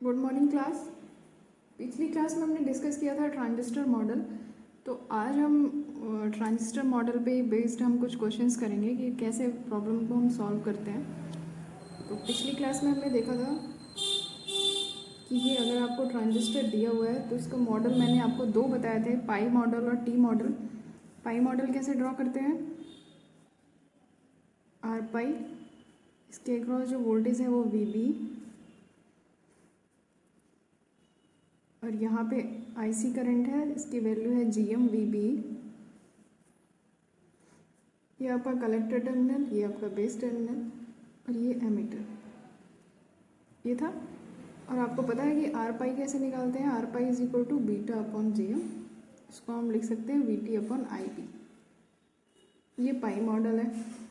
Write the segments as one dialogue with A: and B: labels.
A: Good morning class. पिछली class में हमने डिस्कस किया था ट्रांजिस्टर मॉडल। तो आज हम ट्रांजिस्टर मॉडल पे बेस्ड हम कुछ क्वेश्चंस करेंगे कि कैसे प्रॉब्लम को हम सॉल्व करते हैं। तो पिछली क्लास में हमने देखा था कि ये अगर आपको ट्रांजिस्टर दिया हुआ है तो इसका मॉडल मैंने आपको दो बताए थे, पाई मॉडल और टी मॉडल। पाई मॉडल कैसे ड्रॉ करते हैं, आर पाई, इसके अक्रॉस जो वोल्टेज है वो वी बी, और यहाँ पे आईसी करंट है, इसकी वैल्यू है जी एम वी बी। ये आपका कलेक्टर टर्मिनल, ये आपका बेस टर्मिनल, और ये एमीटर, ये था। और आपको पता है कि आर पाई कैसे निकालते हैं, R pi is equal to beta upon G M. इसको हम लिख सकते हैं V T upon I P. ये पाई मॉडल है।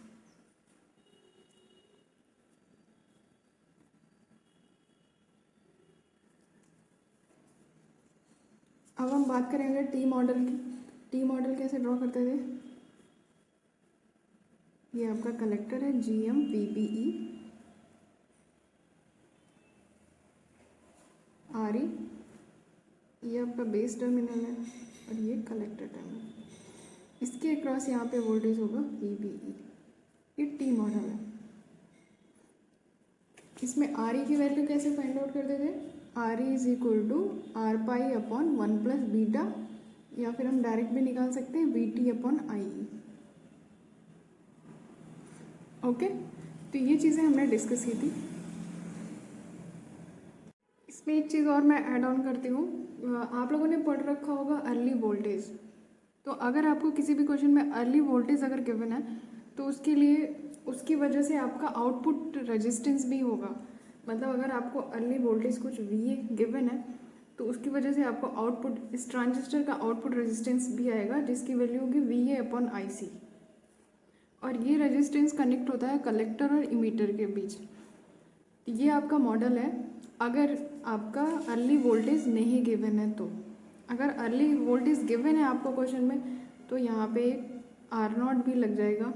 A: अब हम बात करेंगे टी मॉडल की। टी मॉडल कैसे ड्रॉ करते थे, ये आपका कलेक्टर है G M V B E, R E, ये आपका बेस टर्मिनल है, और ये कलेक्टर टर्मिनल। इसके अक्रॉस यहाँ पे वोल्टेज होगा वी बी ई। ये टी मॉडल है। इसमें आर ई की वैल्यू कैसे फाइंड आउट करते थे, R E is equal to R pi upon one plus beta, या फिर हम डायरेक्ट भी निकाल सकते हैं V T upon I E. Okay, तो ये चीज़ें हमने डिस्कस की थी। इसमें एक चीज़ और मैं ऐड ऑन करती हूँ। आप लोगों ने पढ़ रखा होगा अर्ली वोल्टेज। तो अगर आपको किसी भी क्वेश्चन में अर्ली वोल्टेज अगर गिवन है तो उसके लिए उसकी वजह से आपका आउटपुट रेजिस्टेंस भी होगा। मतलब अगर आपको अर्ली वोल्टेज कुछ वी गिवन है तो उसकी वजह से आपको आउटपुट, इस ट्रांजिस्टर का आउटपुट रेजिस्टेंस भी आएगा जिसकी वैल्यू होगी वी ए अपॉन आई सी। और ये रेजिस्टेंस कनेक्ट होता है कलेक्टर और इमीटर के बीच। ये आपका मॉडल है अगर आपका अर्ली वोल्टेज नहीं गिवन है तो। अगर अर्ली वोल्टेज गिवन है आपको क्वेश्चन में तो यहाँ पे आर नॉट भी लग जाएगा।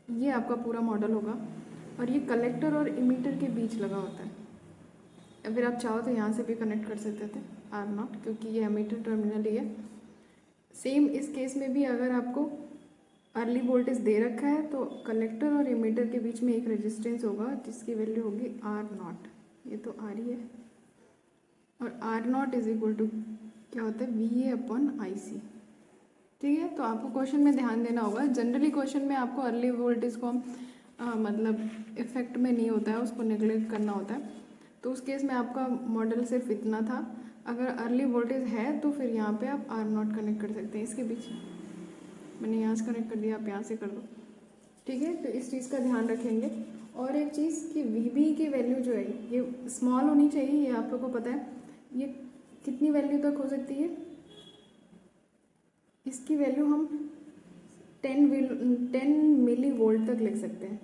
A: ये आपका पूरा मॉडल होगा, और ये कलेक्टर और इमीटर के बीच लगा होता है। या फिर आप चाहो तो यहाँ से भी कनेक्ट कर सकते थे आर नॉट, क्योंकि ये एमीटर टर्मिनल ही है। सेम इस केस में भी अगर आपको अर्ली वोल्टेज दे रखा है तो कलेक्टर और इमीटर के बीच में एक रेजिस्टेंस होगा जिसकी वैल्यू होगी आर नॉट। ये तो आर ही है, और R nought is equal to क्या होता है वी ए अपॉन आई सी। ठीक है, तो आपको क्वेश्चन में ध्यान देना होगा। जनरली क्वेश्चन में आपको अर्ली वोल्टेज को मतलब इफेक्ट में नहीं होता है, उसको नेगलेक्ट करना होता है। तो उस केस में आपका मॉडल सिर्फ इतना था। अगर अर्ली वोल्टेज है तो फिर यहाँ पे आप आर नॉट कनेक्ट कर सकते हैं इसके बीच। मैंने यहाँ से कनेक्ट कर दिया, आप यहाँ से कर दो। ठीक है, तो इस चीज़ का ध्यान रखेंगे। और एक चीज़ कि वी बी की वैल्यू जो है ये स्मॉल होनी चाहिए, ये आप लोग को पता है। ये कितनी वैल्यू तक हो सकती है, इसकी वैल्यू हम 10 मिली वोल्ट तक लिख सकते हैं।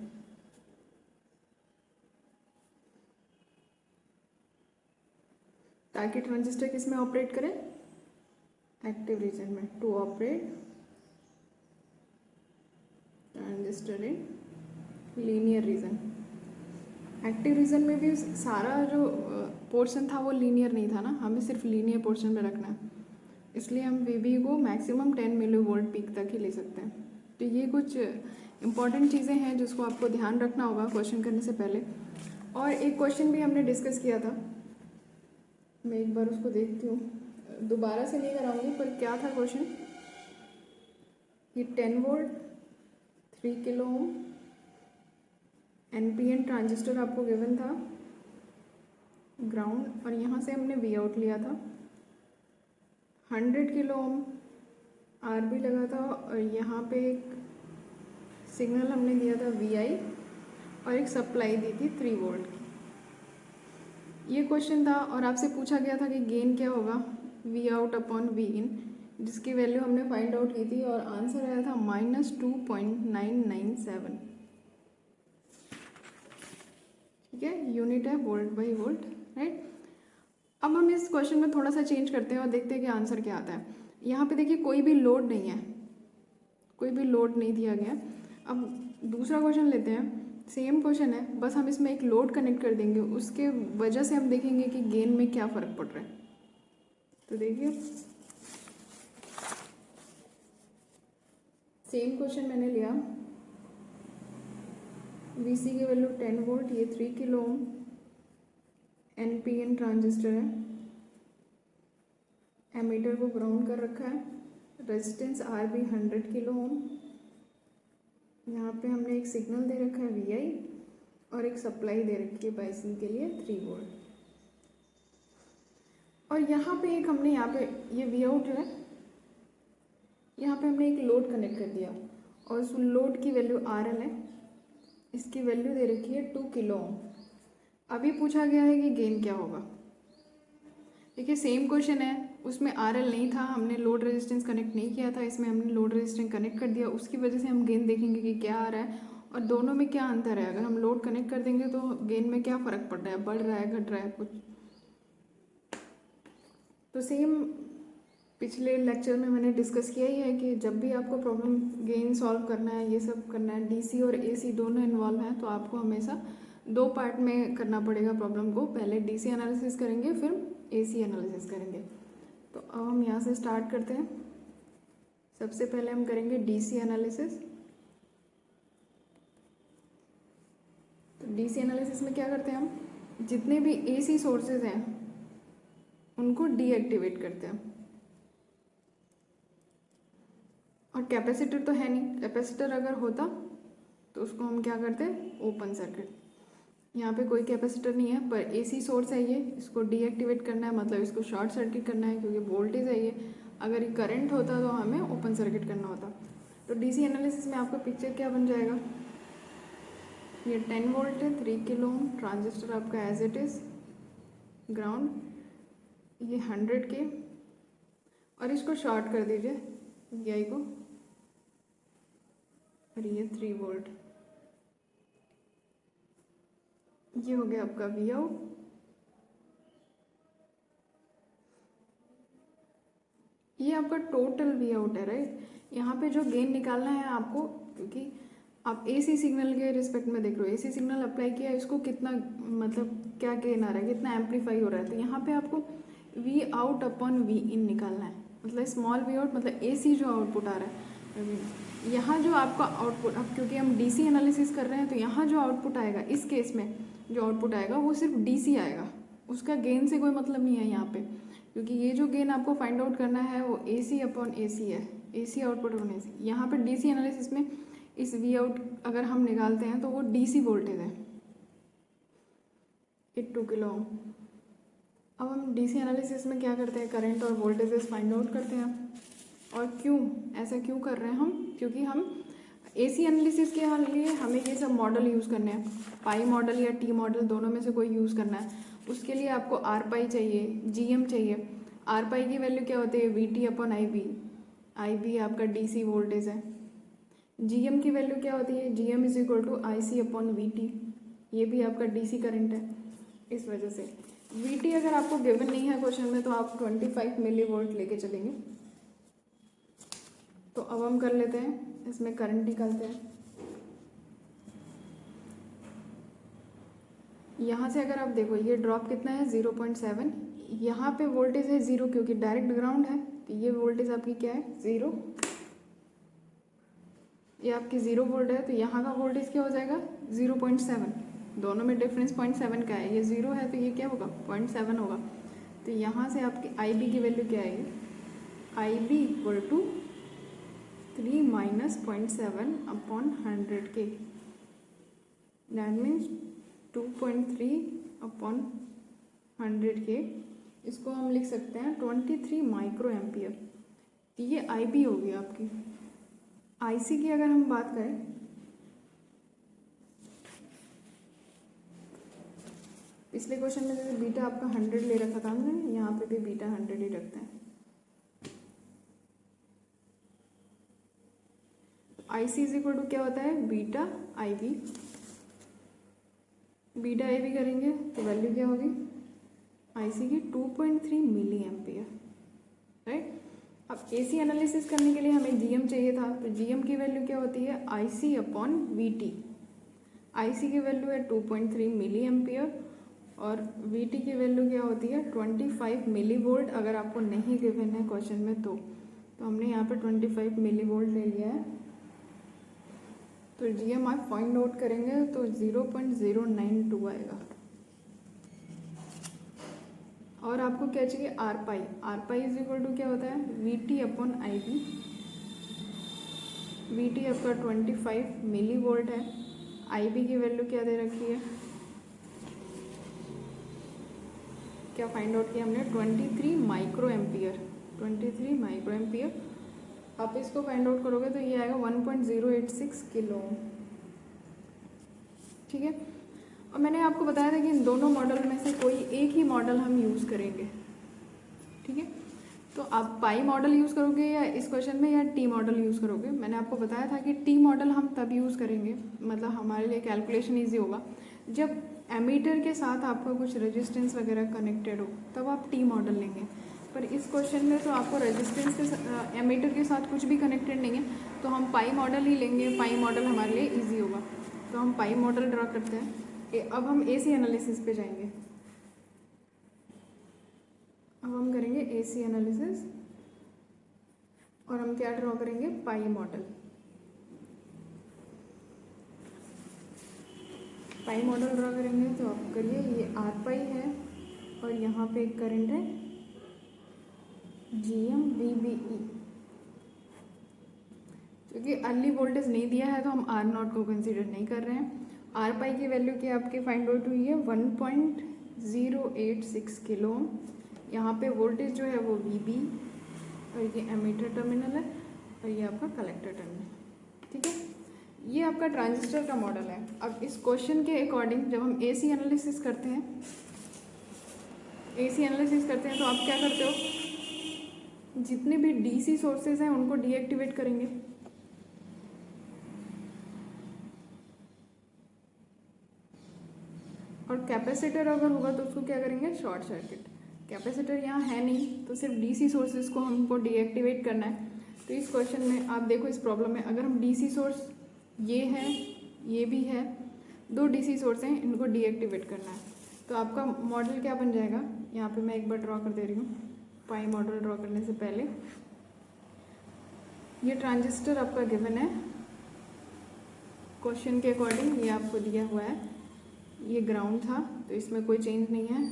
A: ताकि ट्रांजिस्टर किस में ऑपरेट करे, एक्टिव रीजन में। To operate transistor in linear region. Active region में भी सारा जो पोर्शन था वो लीनियर नहीं था ना, हमें सिर्फ लीनियर पोर्शन में रखना है। इसलिए हम वी बी को मैक्सिमम 10 मिली वोल्ट पीक तक ही ले सकते हैं। तो ये कुछ इंपॉर्टेंट चीज़ें हैं जिसको आपको ध्यान रखना होगा क्वेश्चन करने से पहले। और एक क्वेश्चन भी हमने डिस्कस किया था, मैं एक बार उसको देखती हूँ, दोबारा से नहीं कराऊंगी, पर क्या था क्वेश्चन कि 10 volt 3 kilo ohm NPN transistor आपको गिवन था, ग्राउंड, और यहाँ से हमने वी आउट लिया था। 100 किलो ओम आर भी लगा था, और यहाँ पे एक सिग्नल हमने दिया था वी आई, और एक सप्लाई दी थी 3 वोल्ट की। ये क्वेश्चन था और आपसे पूछा गया था कि गेन क्या होगा, वी आउट अपॉन वी इन, जिसकी वैल्यू हमने फाइंड आउट की थी, और आंसर आया था -2.997। ठीक है, यूनिट है वोल्ट बाई वोल्ट, राइट। अब हम इस क्वेश्चन में थोड़ा सा चेंज करते हैं और देखते हैं कि आंसर क्या आता है। यहाँ पे देखिए कोई भी लोड नहीं है, कोई भी लोड नहीं दिया गया। अब दूसरा क्वेश्चन लेते हैं सेम क्वेश्चन है, बस हम इसमें एक लोड कनेक्ट कर देंगे, उसके वजह से हम देखेंगे कि गेन में क्या फ़र्क पड़ रहा है। तो देखिए सेम क्वेश्चन मैंने लिया, VC की वैल्यू 10 वोल्ट, ये 3 किलो ओम, NPN ट्रांजिस्टर है, एमीटर को ग्राउंड कर रखा है, रेजिस्टेंस RB 100 किलो ओम, यहाँ पे हमने एक सिग्नल दे रखा है VI और एक सप्लाई दे रखी है बाइसिंग के लिए 3 वोल्ट। और यहाँ पे एक हमने यहाँ पे ये वी आउट जो है, यहाँ पे हमने एक लोड कनेक्ट कर दिया और उस लोड की वैल्यू RL है, इसकी वैल्यू दे रखी है 2 किलो ओम। अभी पूछा गया है कि गेन क्या होगा। देखिए सेम क्वेश्चन है, उसमें RL नहीं था, हमने लोड रेजिस्टेंस कनेक्ट नहीं किया था, इसमें हमने लोड रेजिस्टेंस कनेक्ट कर दिया, उसकी वजह से हम गेन देखेंगे कि क्या आ रहा है और दोनों में क्या अंतर है। अगर हम लोड कनेक्ट कर देंगे तो गेन में क्या फ़र्क पड़ रहा है, बढ़ रहा है, घट रहा है कुछ। तो सेम पिछले लेक्चर में मैंने डिस्कस किया ही है कि जब भी आपको प्रॉब्लम गेन सॉल्व करना है, ये सब करना है, DC और AC दोनों इन्वॉल्व हैं, तो आपको हमेशा 2 पार्ट में करना पड़ेगा प्रॉब्लम को। पहले DC एनालिसिस करेंगे, फिर AC एनालिसिस करेंगे। तो अब हम यहाँ से स्टार्ट करते हैं। सबसे पहले हम करेंगे DC एनालिसिस। तो DC एनालिसिस में क्या करते हैं हम, जितने भी AC सोर्सेज हैं उनको डीएक्टिवेट करते हैं। और कैपेसिटर तो है नहीं, कैपेसिटर अगर होता तो उसको हम क्या करते हैं, ओपन सर्किट। यहाँ पे कोई कैपेसिटर नहीं है, पर AC सोर्स है ये, इसको डीएक्टिवेट करना है, मतलब इसको शॉर्ट सर्किट करना है क्योंकि वोल्टेज है ये। अगर ये करंट होता तो हमें ओपन सर्किट करना होता। तो DC एनालिसिस में आपका पिक्चर क्या बन जाएगा, ये 10 वोल्ट है, 3 किलो ओम, ट्रांजिस्टर आपका एज इट इज़, ग्राउंड, ये 100 के, और इसको शॉर्ट कर दीजिए VI को, और ये 3 वोल्ट। ये हो गया आपका वी आउट। ये आपका टोटल वी आउट है, राइट। यहाँ पे जो गेन निकालना है आपको, क्योंकि आप AC सिग्नल के रिस्पेक्ट में देख रहे हो, AC सिग्नल अप्लाई किया, इसको कितना मतलब क्या गेन आ रहा है, कितना एम्पलीफाई हो रहा है। तो यहाँ पे आपको वी आउट अपॉन वी इन निकालना है, मतलब स्मॉल वी आउट मतलब AC जो आउटपुट आ रहा है। यहाँ जो आपका आउटपुट, अब क्योंकि हम DC एनालिसिस कर रहे हैं, तो यहाँ जो आउटपुट आएगा, इस केस में जो आउटपुट आएगा वो सिर्फ DC आएगा, उसका गेन से कोई मतलब नहीं है यहाँ पे, क्योंकि ये जो गेन आपको फाइंड आउट करना है वो AC अपॉन AC है, AC आउटपुट अपॉन AC। यहाँ पे DC एनालिसिस में इस वी आउट अगर हम निकालते हैं तो वो DC वोल्टेज है, 2 किलो ओम। अब हम DC एनालिसिस में क्या करते हैं, करंट और वोल्टेजेस फाइंड आउट करते हैं। और क्यों ऐसा क्यों कर रहे हैं हम, क्योंकि हम AC एनालिसिस के लिए हमें ये सब मॉडल यूज़ करने हैं, पाई मॉडल या T मॉडल, दोनों में से कोई यूज़ करना है। उसके लिए आपको R पाई चाहिए, GM चाहिए। R पाई की वैल्यू क्या होती है, VT अपॉन IB, IB आपका DC वोल्टेज है। GM की वैल्यू क्या होती है, GM is equal to IC upon VT, ये भी आपका DC करंट है। इस वजह से VT अगर आपको गिवन नहीं है क्वेश्चन में, तो आप 25 मिली वोल्ट लेके चलेंगे। तो अब हम कर लेते हैं, इसमें करंट निकालते हैं। यहाँ से अगर आप देखो, ये ड्रॉप कितना है, 0.7। यहाँ पे वोल्टेज है 0 क्योंकि डायरेक्ट ग्राउंड है, तो ये वोल्टेज आपकी क्या है, 0। ये आपकी 0 वोल्ट है, तो यहाँ का वोल्टेज क्या हो जाएगा, 0.7। दोनों में डिफरेंस 0.7 का है, ये 0 है तो ये क्या होगा, 0.7 होगा। तो यहाँ से आपकी IB की वैल्यू क्या आएगी, IB equal to 3 minus 0.7 upon 100 K, that means 2.3 upon 100 के। इसको हम लिख सकते हैं 23 माइक्रो एम्पियर। ये IB होगी आपकी। IC की अगर हम बात करें, पिछले क्वेश्चन में जैसे बीटा आपका 100 ले रखा था हमने, यहाँ पे भी बीटा 100 ही रखते हैं। IC इज इक्वल टू क्या होता है, बीटा IB। बीटा IB करेंगे तो वैल्यू क्या होगी IC की, 2.3 मिली एम्पियर, राइट। अब AC एनालिसिस करने के लिए हमें GM चाहिए था, तो GM की वैल्यू क्या होती है, IC अपॉन VT। IC की वैल्यू है 2.3 मिली एम्पियर और VT की वैल्यू क्या होती है 25 मिली वोल्ट। अगर आपको नहीं गिवन है क्वेश्चन में तो हमने यहाँ पे 25 मिली वोल्ट ले लिया है। तो GMI फाइंड आउट करेंगे तो 0.092 आएगा। और आपको क्या चाहिए R pi is equal to क्या होता है VT अपॉन IB। VT आपका 25 मिली वोल्ट है, IB की वैल्यू क्या दे रखी है, क्या फाइंड आउट किया हमने 23 माइक्रो एम्पियर। 23 माइक्रो एम्पियर आप इसको फाइंड आउट करोगे तो ये आएगा 1.086 किलो ओम। ठीक है, और मैंने आपको बताया था कि इन दोनों मॉडल में से कोई एक ही मॉडल हम यूज़ करेंगे। ठीक है, तो आप पाई मॉडल यूज़ करोगे या इस क्वेश्चन में या टी मॉडल यूज़ करोगे। मैंने आपको बताया था कि टी मॉडल हम तब यूज़ करेंगे, मतलब हमारे लिए कैलकुलेशन ईजी होगा जब एमीटर के साथ आपका कुछ रेजिस्टेंस वगैरह कनेक्टेड हो, तब आप टी मॉडल लेंगे। पर इस क्वेश्चन में तो आपको रेजिस्टेंस के एमीटर के साथ कुछ भी कनेक्टेड नहीं है, तो हम पाई मॉडल ही लेंगे। पाई मॉडल हमारे लिए ईजी होगा, तो हम पाई मॉडल ड्रा करते हैं। अब हम AC एनालिसिस पे जाएंगे। अब हम करेंगे AC एनालिसिस और हम क्या ड्रॉ करेंगे pi model. Pi model draw करेंगे तो आप करिए, ये आर पाई है और यहाँ पे एक करंट है GMVBE। क्योंकि अर्ली वोल्टेज नहीं दिया है तो हम R0 को कंसीडर नहीं कर रहे हैं। आर पाई की वैल्यू क्या आपकी फाइंड आउट हुई है 1.086 किलो। यहाँ पे वोल्टेज जो है वो VB और ये एमीटर टर्मिनल है और ये आपका कलेक्टर टर्मिनल। ठीक है, ये आपका ट्रांजिस्टर का मॉडल है। अब इस क्वेश्चन के अकॉर्डिंग जब हम AC एनालिसिस करते हैं तो आप क्या करते हो, जितने भी DC सोर्सेज हैं उनको डीएक्टिवेट करेंगे। और कैपेसिटर अगर होगा तो उसको क्या करेंगे शॉर्ट सर्किट। कैपेसिटर यहाँ है नहीं तो सिर्फ DC सोर्सेज को हमको डीएक्टिवेट करना है। तो इस क्वेश्चन में आप देखो, इस प्रॉब्लम में अगर हम DC सोर्स ये है, ये भी है, दो DC सोर्स हैं, इनको डीएक्टिवेट करना है। तो आपका मॉडल क्या बन जाएगा, यहाँ पे मैं एक बार ड्रॉ कर दे रही हूँ। पाई मॉडल ड्रॉ करने से पहले ये ट्रांजिस्टर आपका गिवन है क्वेश्चन के अकॉर्डिंग, ये आपको दिया हुआ है। ये ग्राउंड था तो इसमें कोई चेंज नहीं है।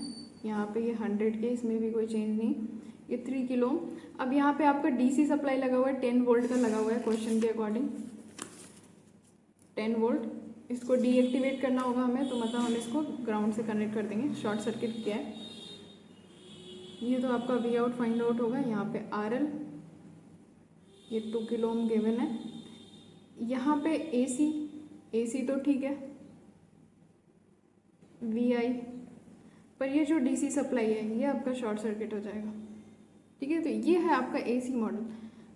A: यहाँ पे ये 100 के, इसमें भी कोई चेंज नहीं। ये 3 किलो। अब यहाँ पे आपका DC सप्लाई लगा हुआ है, 10 वोल्ट का लगा हुआ है क्वेश्चन के अकॉर्डिंग, 10 वोल्ट। इसको डीएक्टिवेट करना होगा हमें, तो मतलब हम इसको ग्राउंड से कनेक्ट कर देंगे। शॉर्ट सर्किट किया है। ये तो आपका वी आउट फाइंड आउट होगा। यहाँ पे RL, ये 2 किलो ओम गिवन है। यहाँ पे AC तो ठीक है, VI, पर ये जो DC सप्लाई है ये आपका शॉर्ट सर्किट हो जाएगा। ठीक है, तो ये है आपका AC मॉडल,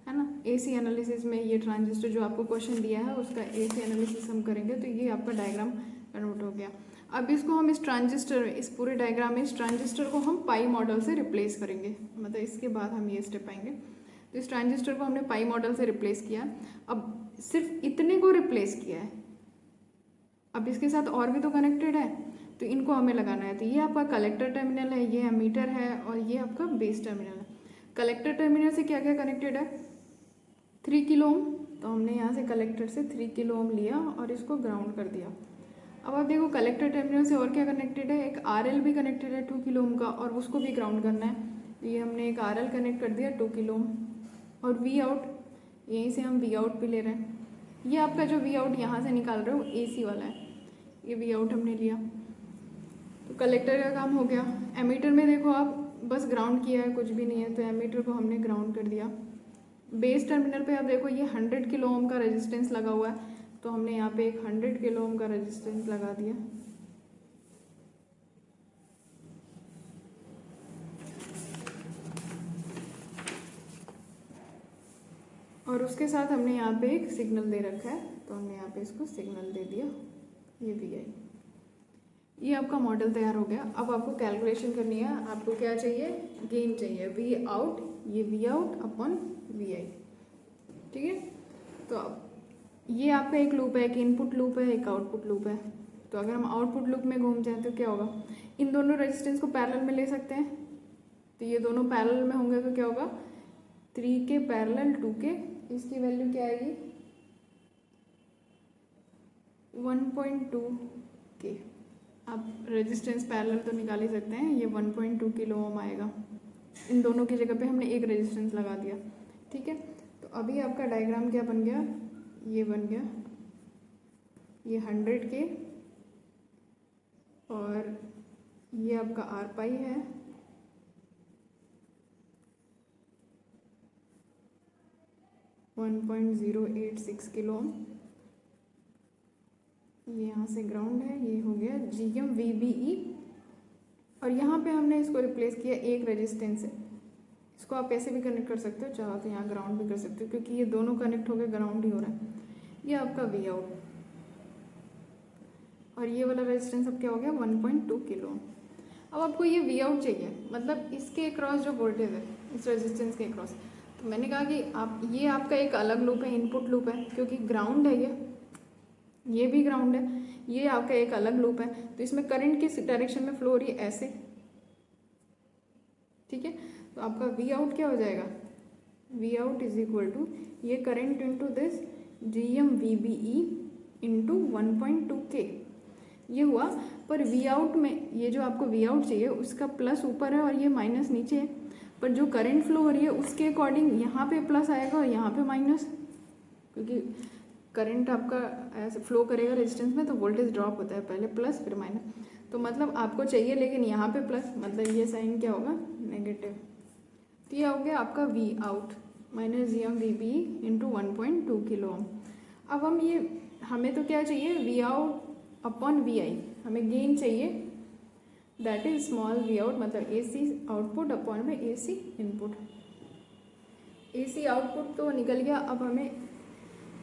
A: है ना। AC एनालिसिस में ये ट्रांजिस्टर जो आपको क्वेश्चन दिया है उसका AC एनालिसिस हम करेंगे, तो ये आपका डायग्राम कन्वर्ट हो गया। अब इसको हम इस ट्रांजिस्टर, इस पूरे डायग्राम में इस ट्रांजिस्टर को हम पाई मॉडल से रिप्लेस करेंगे, मतलब इसके बाद हम ये स्टेप आएंगे। तो इस ट्रांजिस्टर को हमने पाई मॉडल से रिप्लेस किया। अब सिर्फ इतने को रिप्लेस किया है, अब इसके साथ और भी तो कनेक्टेड है, तो इनको हमें लगाना है। तो ये आपका कलेक्टर टर्मिनल है, ये एमीटर है और ये आपका बेस टर्मिनल है। कलेक्टर टर्मिनल से क्या क्या कनेक्टेड है, 3 किलो ओम। तो हमने यहाँ से कलेक्टर से 3 किलो ओम लिया और इसको ग्राउंड कर दिया। अब आप देखो कलेक्टर टर्मिनल से और क्या कनेक्टेड है, एक RL भी कनेक्टेड है 2 किलो ओम का, और उसको भी ग्राउंड करना है। तो ये हमने एक RL कनेक्ट कर दिया 2 किलो ओम। और वी आउट, यहीं से हम वी आउट भी ले रहे हैं। ये आपका जो वी आउट यहाँ से निकाल रहे हो AC वाला है, ये वी आउट हमने लिया। तो कलेक्टर का काम हो गया। एमीटर में देखो आप बस ग्राउंड किया है, कुछ भी नहीं है, तो एमीटर को हमने ग्राउंड कर दिया। बेस टर्मिनल पे आप देखो ये 100 किलो ओम का रेजिस्टेंस लगा हुआ है, तो हमने यहाँ पे एक 100 किलो ओम का रेजिस्टेंस लगा दिया। और उसके साथ हमने यहाँ पे एक सिग्नल दे रखा है, तो हमने यहाँ पे इसको सिग्नल दे दिया, ये VI। ये आपका मॉडल तैयार हो गया। अब आपको कैलकुलेशन करनी है। आपको क्या चाहिए, गेन चाहिए, वी आउट, ये वी आउट अपॉन VI। ठीक है, तो अब ये आपका एक लूप है, एक इनपुट लूप है, एक आउटपुट लूप है। तो अगर हम आउटपुट लूप में घूम जाएँ तो क्या होगा, इन दोनों रेजिस्टेंस को पैरेलल में ले सकते हैं, तो ये दोनों पैरेलल में होंगे तो क्या होगा 3K पैरेलल 2K, इसकी वैल्यू क्या आएगी 1.2K। आप रेजिस्टेंस पैरेलल तो निकाल ही सकते हैं, ये 1.2 किलो ओम आएगा। इन दोनों की जगह पे हमने एक रेजिस्टेंस लगा दिया, ठीक है। तो अभी आपका डायग्राम क्या बन गया, ये बन गया, ये 100K और ये आपका आर पाई है, (1.086 किलो ओम, ये यहाँ से ग्राउंड है, ये हो गया GM-VBE। और यहाँ पे हमने इसको रिप्लेस किया एक रेजिस्टेंस से। इसको आप ऐसे भी कनेक्ट कर सकते हो, चाहो तो यहाँ ग्राउंड भी कर सकते हो, क्योंकि ये दोनों कनेक्ट हो गए ग्राउंड ही हो रहा है। ये आपका वी आउट और ये वाला रेजिस्टेंस अब क्या हो गया 1.2 किलो ओम। अब आपको ये वी आउट चाहिए, मतलब इसके अक्रॉस जो वोल्टेज है इस रेजिस्टेंस के अक्रॉस। तो मैंने कहा कि आप ये आपका एक अलग लूप है, इनपुट लूप है, क्योंकि ग्राउंड है ये भी ग्राउंड है, ये आपका एक अलग लूप है। तो इसमें करंट किस डायरेक्शन में फ्लो हो रही है, ऐसे, ठीक है। तो आपका वी आउट क्या हो जाएगा, V out is equal to ये current into this GM-VBE into 1.2K, ये हुआ। पर वी आउट में ये जो आपको वी आउट चाहिए उसका प्लस ऊपर है और ये माइनस नीचे है, पर जो करंट फ्लो हो रही है उसके अकॉर्डिंग यहाँ पे प्लस आएगा और यहाँ पे माइनस, क्योंकि करंट आपका ऐसे फ्लो करेगा रेजिस्टेंस में तो वोल्टेज ड्रॉप होता है, पहले प्लस फिर माइनस। तो मतलब आपको चाहिए लेकिन यहाँ पे प्लस, मतलब ये साइन क्या होगा नेगेटिव। तो ये हो गया आपका V out minus GM-VBE into 1.2 kilo ohm. अब हमें तो क्या चाहिए, वी आउट अपॉन VI, हमें गेन चाहिए, that is small V out, मतलब AC आउटपुट अपॉन में AC इनपुट। AC आउटपुट तो निकल गया, अब हमें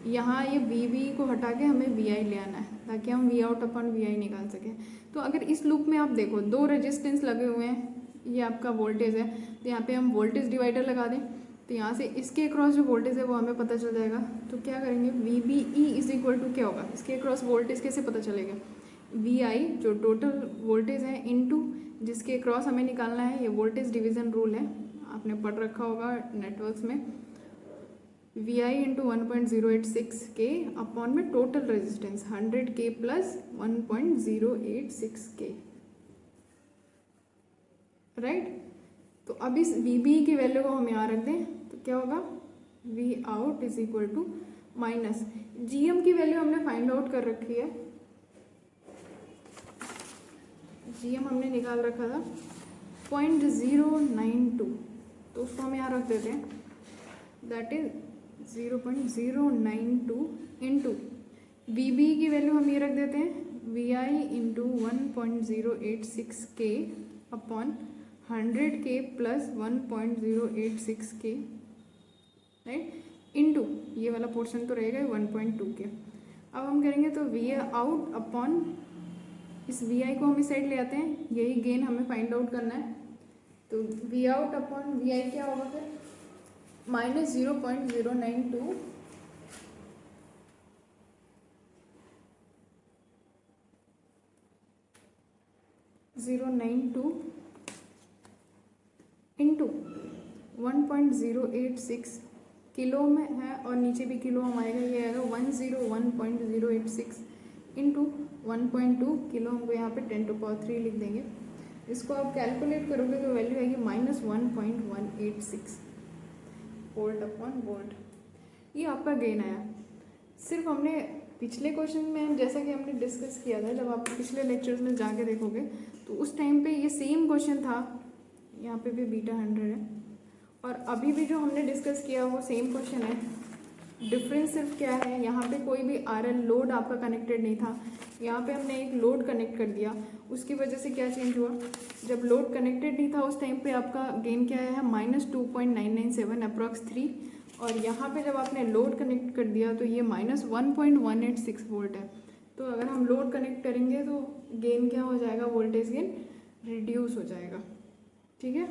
A: यहाँ ये VB को हटा के हमें VI ले आना है ताकि हम वी आउट अपॉन VI निकाल सकें। तो अगर इस लूप में आप देखो दो रेजिस्टेंस लगे हुए हैं, ये आपका वोल्टेज है, तो यहाँ पे हम वोल्टेज डिवाइडर लगा दें, तो यहाँ से इसके अक्रॉस जो वोल्टेज है वो हमें पता चल जाएगा। तो क्या करेंगे, VBE इज इक्वल टू क्या होगा, इसके अक्रॉस वोल्टेज कैसे पता चलेगा, VI जो टोटल वोल्टेज है इनटू जिसके अक्रॉस हमें निकालना है, ये वोल्टेज डिवीज़न रूल है, आपने पढ़ रखा होगा नेटवर्क्स में। VI इंटू 1.086K अपॉन में total resistance 100K plus 1.086K, right. तो अब इस VBE की वैल्यू को हम यहाँ रख दें तो क्या होगा, V out is equal to minus GM की वैल्यू हमने फाइंड आउट कर रखी है, GM हमने निकाल रखा था 0.092, तो उसको हम यहाँ रख देते हैं, दैट इज 0.092 इंटू VBE की वैल्यू हम ये रख देते हैं VI into 1.086K upon 100K plus 1.086K, right, into ये वाला पोर्शन तो रहेगा 1.2K। अब हम करेंगे तो वी आउट अपॉन इस VI को हम इस साइड ले आते हैं, यही गेन हमें फाइंड आउट करना है। तो वी आउट अपॉन VI क्या होगा फिर, माइनस 0.092 इंटू 1.086 किलो में है और नीचे भी किलो हम आएगा, ये आएगा 101.086 इंटू 1.2 किलो, हमको यहाँ पे 10⁻³ लिख देंगे। इसको आप कैलकुलेट करोगे तो वैल्यू आएगी -1.186 वोल्ट अपॉन वोल्ट। ये आपका गेन आया। सिर्फ हमने पिछले क्वेश्चन में जैसा कि हमने डिस्कस किया था, जब आप पिछले लेक्चर्स में जाके देखोगे तो उस टाइम पे ये सेम क्वेश्चन था, यहाँ पे भी बीटा 100 है, और अभी भी जो हमने डिस्कस किया वो सेम क्वेश्चन है। डिफरेंस सिर्फ क्या है, यहाँ पे कोई भी RL लोड आपका कनेक्टेड नहीं था, यहाँ पे हमने एक लोड कनेक्ट कर दिया, उसकी वजह से क्या चेंज हुआ, जब लोड कनेक्टेड नहीं था उस टाइम पे आपका गेन क्या है -2.997 अप्रॉक्स 3, और यहाँ पे जब आपने लोड कनेक्ट कर दिया तो ये -1.186 वोल्ट है। तो अगर हम लोड कनेक्ट करेंगे तो गेन क्या हो जाएगा, वोल्टेज गेन रिड्यूस हो जाएगा, ठीक है।